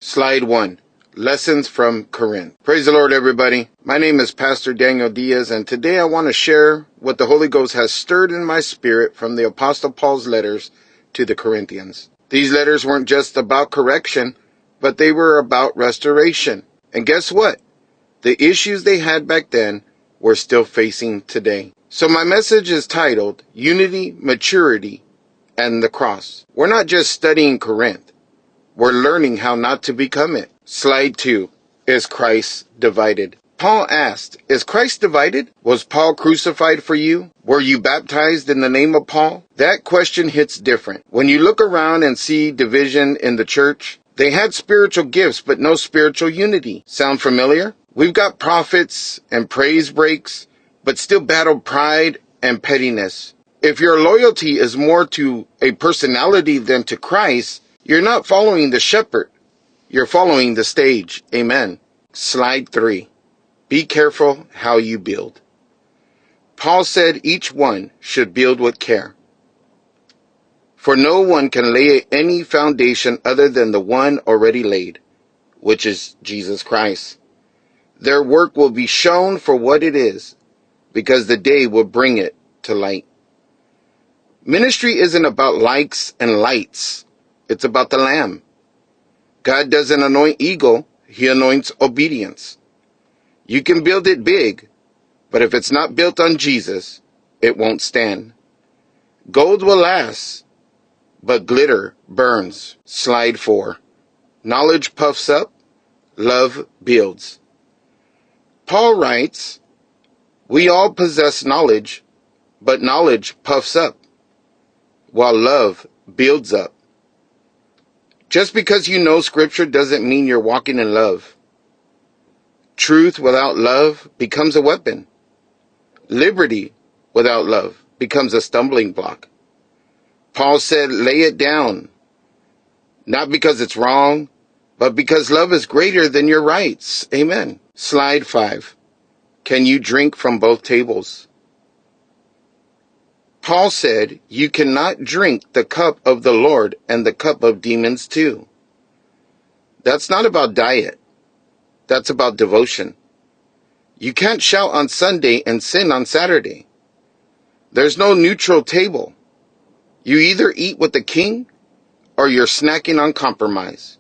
Slide 1. Lessons from Corinth. Praise the Lord, everybody. My name is Pastor Dan Diaz, and today I want to share what the Holy Ghost has stirred in my spirit from the Apostle Paul's letters to the Corinthians. These letters weren't just about correction, but they were about restoration. And guess what? The issues they had back then we're still facing today. So my message is titled, Unity, Maturity, and the Cross. We're not just studying Corinth. We're learning how not to become it. Slide 2. Is Christ divided? Paul asked, is Christ divided? Was Paul crucified for you? Were you baptized in the name of Paul? That question hits different. When you look around and see division in the church, they had spiritual gifts, but no spiritual unity. Sound familiar? We've got prophets and praise breaks, but still battle pride and pettiness. If your loyalty is more to a personality than to Christ, you're not following the shepherd. You're following the stage. Amen. Slide 3. Be careful how you build. Paul said each one should build with care. For no one can lay any foundation other than the one already laid, which is Jesus Christ. Their work will be shown for what it is, because the day will bring it to light. Ministry isn't about likes and lights. It's about the Lamb. God doesn't anoint ego, He anoints obedience. You can build it big, but if it's not built on Jesus, it won't stand. Gold will last, but glitter burns. Slide 4. Knowledge puffs up, love builds. Paul writes, we all possess knowledge, but knowledge puffs up, while love builds up. Just because you know Scripture doesn't mean you're walking in love. Truth without love becomes a weapon. Liberty without love becomes a stumbling block. Paul said, lay it down, not because it's wrong, but because love is greater than your rights. Amen. Slide 5. Can you drink from both tables? Paul said, you cannot drink the cup of the Lord and the cup of demons too. That's not about diet. That's about devotion. You can't shout on Sunday and sin on Saturday. There's no neutral table. You either eat with the king or you're snacking on compromise.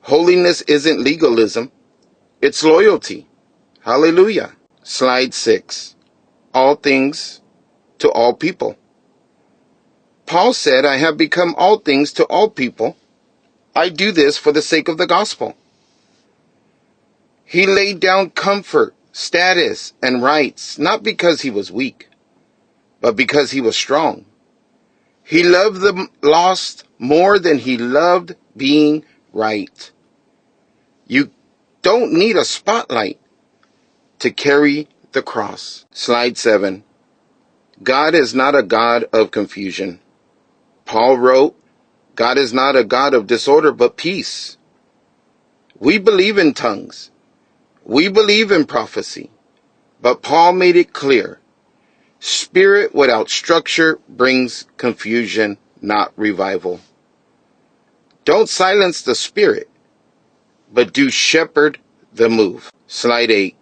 Holiness isn't legalism. It's loyalty. Hallelujah. Slide 6. All things to all people. Paul said, I have become all things to all people. I do this for the sake of the gospel. He laid down comfort, status, and rights, not because he was weak, but because he was strong. He loved the lost more than he loved being right. You don't need a spotlight to carry the cross. Slide 7. God is not a God of confusion. Paul wrote, God is not a God of disorder, but peace. We believe in tongues. We believe in prophecy. But Paul made it clear, spirit without structure brings confusion, not revival. Don't silence the spirit, but do shepherd the move. Slide 8.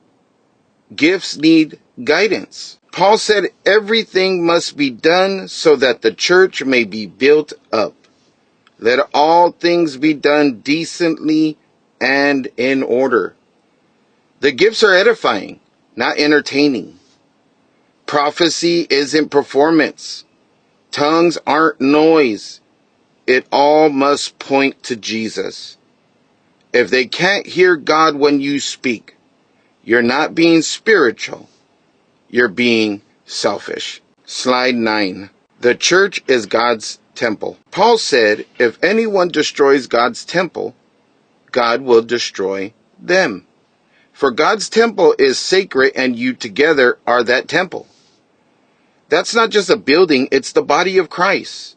Gifts need guidance. Paul said everything must be done so that the church may be built up. Let all things be done decently and in order. The gifts are edifying, not entertaining. Prophecy isn't performance. Tongues aren't noise. It all must point to Jesus. If they can't hear God when you speak, you're not being spiritual. You're being selfish. Slide 9. The church is God's temple. Paul said, if anyone destroys God's temple, God will destroy them. For God's temple is sacred and you together are that temple. That's not just a building, it's the body of Christ.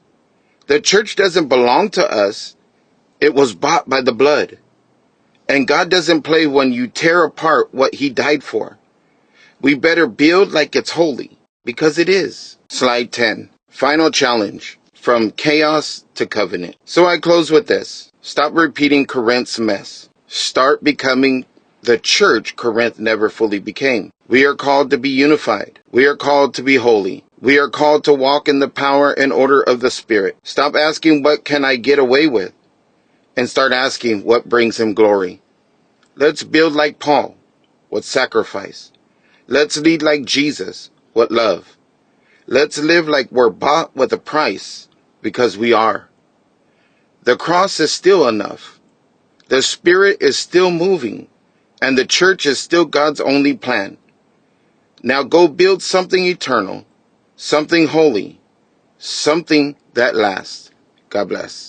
The church doesn't belong to us. It was bought by the blood. And God doesn't play when you tear apart what He died for. We better build like it's holy, because it is. Slide 10. Final challenge. From chaos to covenant. So I close with this. Stop repeating Corinth's mess. Start becoming the church Corinth never fully became. We are called to be unified. We are called to be holy. We are called to walk in the power and order of the Spirit. Stop asking, what can I get away with? And start asking, what brings him glory? Let's build like Paul. What sacrifice? Let's lead like Jesus. What love? Let's live like we're bought with a price, because we are. The cross is still enough. The Spirit is still moving, and the church is still God's only plan. Now go build something eternal, something holy, something that lasts. God bless.